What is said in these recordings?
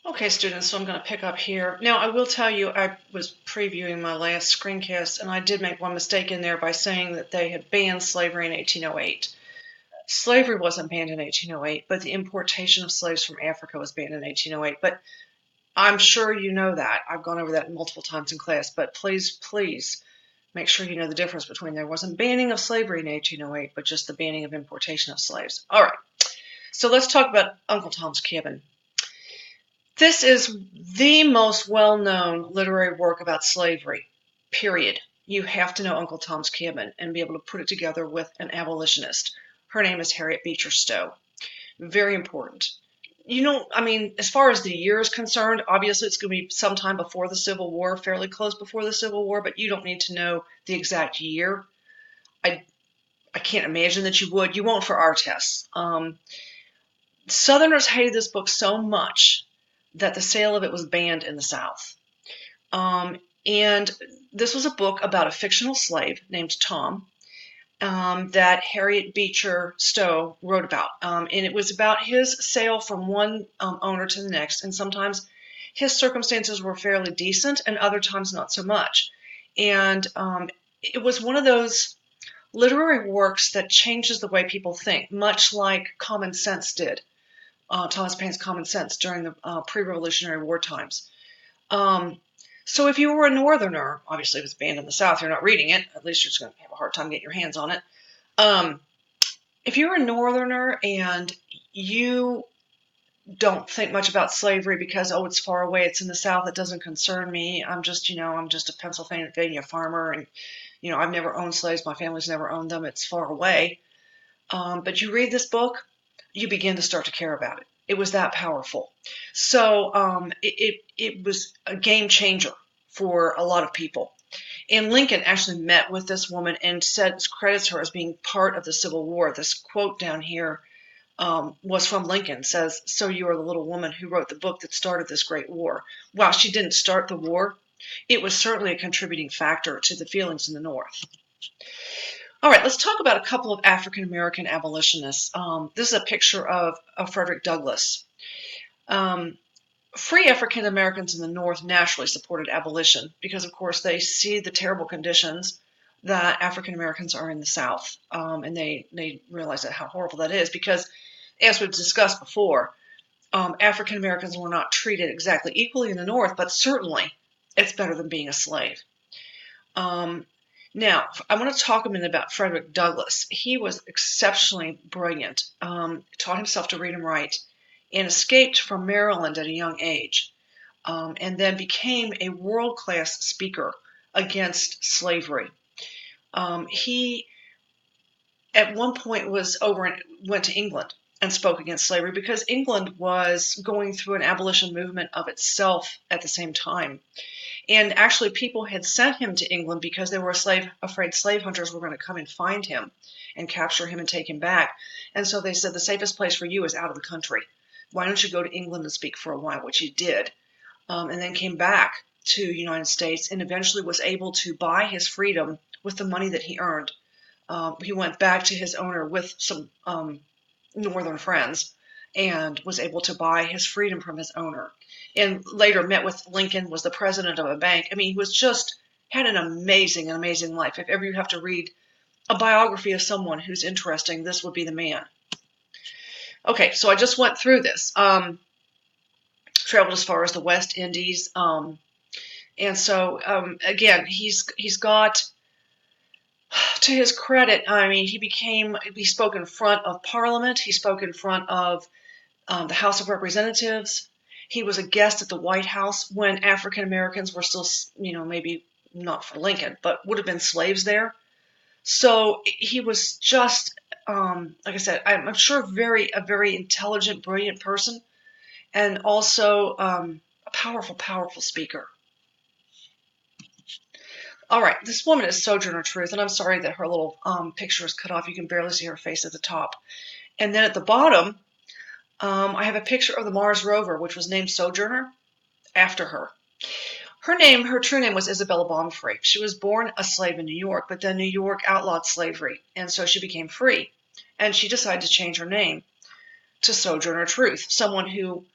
Okay, students, so I'm going to pick up here. Now, I will tell you, I was previewing my last screencast, and I did make one mistake in there by saying that they had banned slavery in 1808. Slavery wasn't banned in 1808, but the importation of slaves from Africa was banned in 1808. But I'm sure you know that. I've gone over that multiple times in class, but please make sure you know the difference between there wasn't banning of slavery in 1808, but just the banning of importation of slaves. All right, so let's talk about Uncle Tom's Cabin. This is the most well-known literary work about slavery, period. You have to know Uncle Tom's Cabin and be able to put it together with an abolitionist. Her name is Harriet Beecher Stowe. Very important. I mean, as far as the year is concerned, obviously it's going to be sometime before the Civil War, fairly close before the Civil War, but you don't need to know the exact year. I, I can't imagine that you would. You won't for our tests. Southerners hated this book so much that the sale of it was banned in the South. And this was a book about a fictional slave named Tom that Harriet Beecher Stowe wrote about. And it was about his sale from one owner to the next. And sometimes his circumstances were fairly decent and other times not so much. And it was one of those literary works that changes the way people think, much like Common Sense did. Thomas Paine's Common Sense during the pre-Revolutionary War times. So if you were a Northerner, obviously it was banned in the South, you're not reading it, at least you're just going to have a hard time getting your hands on it. If you're a Northerner and you don't think much about slavery because, oh, it's far away, it's in the South, it doesn't concern me, I'm just a Pennsylvania farmer, and, I've never owned slaves, my family's never owned them, it's far away. But you read this book, you begin to start to care about it. It was that powerful. So it was a game changer for a lot of people. And Lincoln actually met with this woman and credits her as being part of the Civil War. This quote down here was from Lincoln. It says, "So you are the little woman who wrote the book that started this great war." While she didn't start the war, it was certainly a contributing factor to the feelings in the North. All right, let's talk about a couple of African American abolitionists. This is a picture of Frederick Douglass. Free African Americans in the North naturally supported abolition because, of course, they see the terrible conditions that African Americans are in the South, and they realize that how horrible that is because, as we've discussed before, African Americans were not treated exactly equally in the North, but certainly it's better than being a slave. Now, I want to talk a minute about Frederick Douglass. He was exceptionally brilliant, taught himself to read and write, and escaped from Maryland at a young age, and then became a world-class speaker against slavery. He, at one point, went to England and spoke against slavery because England was going through an abolition movement of itself at the same time. And actually, people had sent him to England because they were afraid slave hunters were going to come and find him and capture him and take him back. And so they said, the safest place for you is out of the country. Why don't you go to England and speak for a while, which he did, and then came back to the United States and eventually was able to buy his freedom with the money that he earned. He went back to his owner with some Northern friends and was able to buy his freedom from his owner. And later met with Lincoln, was the president of a bank. I mean, he was had an amazing life. If ever you have to read a biography of someone who's interesting, this would be the man. Okay, so I just went through this. Traveled as far as the West Indies. And so, again, he's got, to his credit, I mean, he spoke in front of Parliament. He spoke in front of the House of Representatives. He was a guest at the White House when African Americans were still, maybe not for Lincoln, but would have been slaves there. So he was just, like I said, I'm sure a very intelligent, brilliant person, and also a powerful, powerful speaker. All right, this woman is Sojourner Truth, and I'm sorry that her little picture is cut off. You can barely see her face at the top. And then at the bottom, I have a picture of the Mars rover, which was named Sojourner after her. Her true name was Isabella Baumfree. She was born a slave in New York, but then New York outlawed slavery, and so she became free. And she decided to change her name to Sojourner Truth, someone who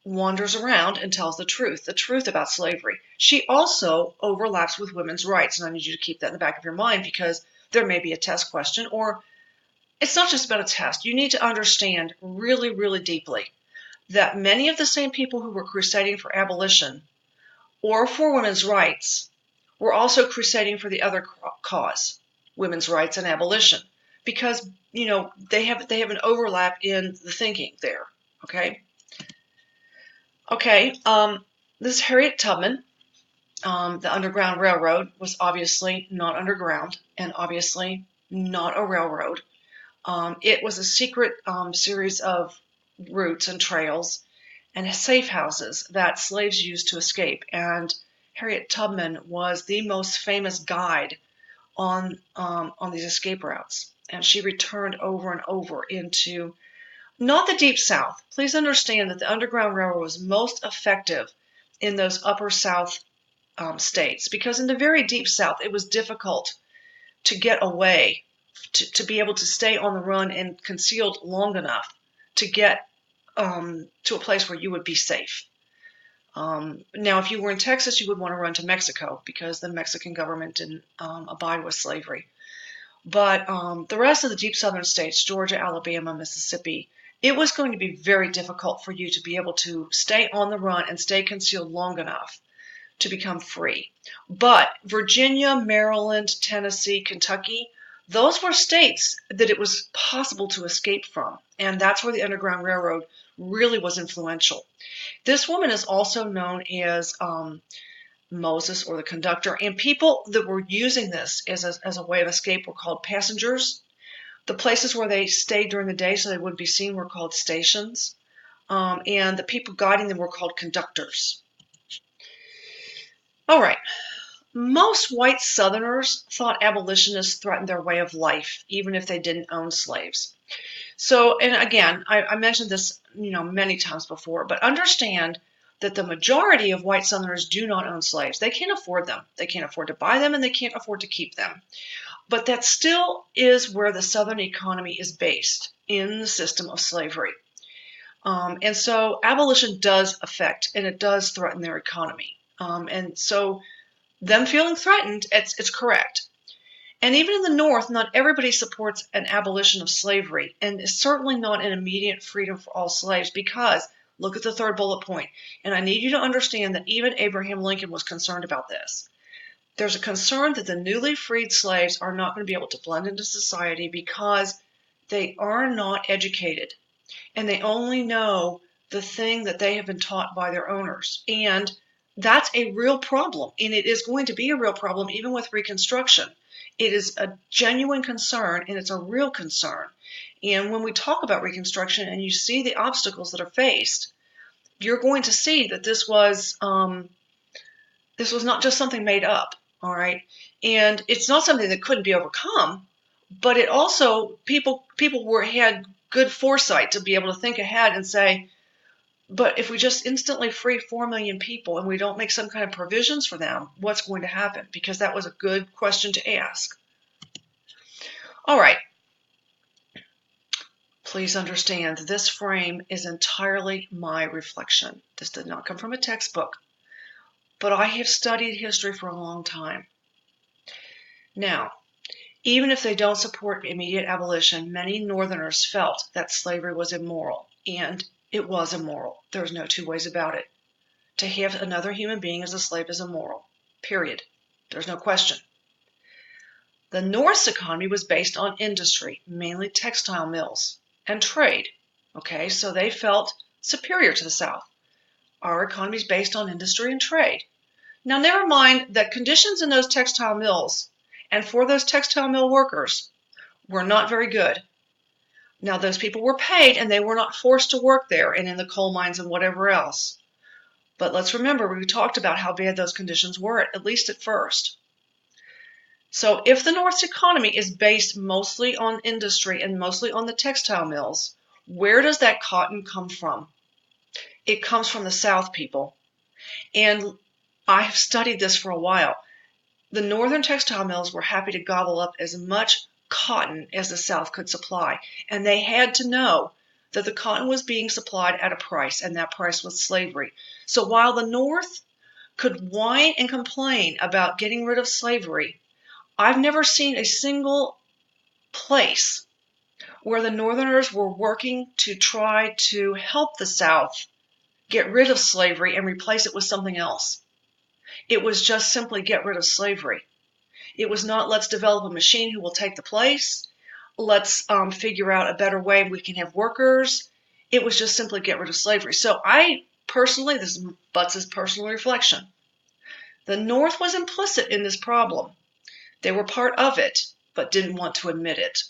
wanders around and tells the truth about slavery. She also overlaps with women's rights, and I need you to keep that in the back of your mind because there may be a test question, or it's not just about a test. You need to understand really, really deeply that many of the same people who were crusading for abolition or for women's rights were also crusading for the other cause, women's rights and abolition, because they have an overlap in the thinking there. Okay. This is Harriet Tubman. The Underground Railroad was obviously not underground and obviously not a railroad. It was a secret series of routes and trails and safe houses that slaves used to escape. And Harriet Tubman was the most famous guide on these escape routes. And she returned over and over into not the Deep South. Please understand that the Underground Railroad was most effective in those upper South states, because in the very Deep South, it was difficult to get away, to be able to stay on the run and concealed long enough to get to a place where you would be safe. Now, if you were in Texas, you would want to run to Mexico because the Mexican government didn't abide with slavery. But the rest of the deep southern states, Georgia, Alabama, Mississippi, it was going to be very difficult for you to be able to stay on the run and stay concealed long enough to become free. But Virginia, Maryland, Tennessee, Kentucky, those were states that it was possible to escape from. And that's where the Underground Railroad really was influential. This woman is also known as Moses, or the conductor, and people that were using this as a way of escape were called passengers. The places where they stayed during the day so they wouldn't be seen were called stations, and the people guiding them were called conductors. All right. Most white Southerners thought abolitionists threatened their way of life, even if they didn't own slaves. So, and again, I mentioned this, many times before, but understand that the majority of white Southerners do not own slaves. They can't afford them. They can't afford to buy them, and they can't afford to keep them. But that still is where the Southern economy is based, in the system of slavery. And so abolition does affect, and it does threaten their economy. And so them feeling threatened, it's correct. And even in the North, not everybody supports an abolition of slavery, and certainly not an immediate freedom for all slaves, because look at the third bullet point. And I need you to understand that even Abraham Lincoln was concerned about this. There's a concern that the newly freed slaves are not going to be able to blend into society because they are not educated, and they only know the thing that they have been taught by their owners. And that's a real problem, and it is going to be a real problem even with Reconstruction. It is a genuine concern, and it's a real concern. And when we talk about Reconstruction and you see the obstacles that are faced, you're going to see that this was not just something made up, all right? And it's not something that couldn't be overcome, but it also, people had good foresight to be able to think ahead and say, but if we just instantly free 4 million people and we don't make some kind of provisions for them, what's going to happen? Because that was a good question to ask. All right. Please understand this frame is entirely my reflection. This did not come from a textbook, but I have studied history for a long time. Now, even if they don't support immediate abolition, many Northerners felt that slavery was immoral, and it was immoral. There's no two ways about it. To have another human being as a slave is immoral, period. There's no question. The North's economy was based on industry, mainly textile mills, and trade. Okay, so they felt superior to the South. Our economy is based on industry and trade. Now, never mind that conditions in those textile mills and for those textile mill workers were not very good. Now, those people were paid, and they were not forced to work there and in the coal mines and whatever else. But let's remember, we talked about how bad those conditions were, at least at first. So if the North's economy is based mostly on industry and mostly on the textile mills, where does that cotton come from? It comes from the South, people. And I have studied this for a while. The Northern textile mills were happy to gobble up as much cotton as the South could supply, and they had to know that the cotton was being supplied at a price, and that price was slavery. So while the North could whine and complain about getting rid of slavery, I've never seen a single place where the Northerners were working to try to help the South get rid of slavery and replace it with something else. It was just simply get rid of slavery. It was not let's develop a machine who will take the place. Let's figure out a better way we can have workers. It was just simply get rid of slavery. So I personally, this is Butts' personal reflection, the North was implicit in this problem. They were part of it, but didn't want to admit it.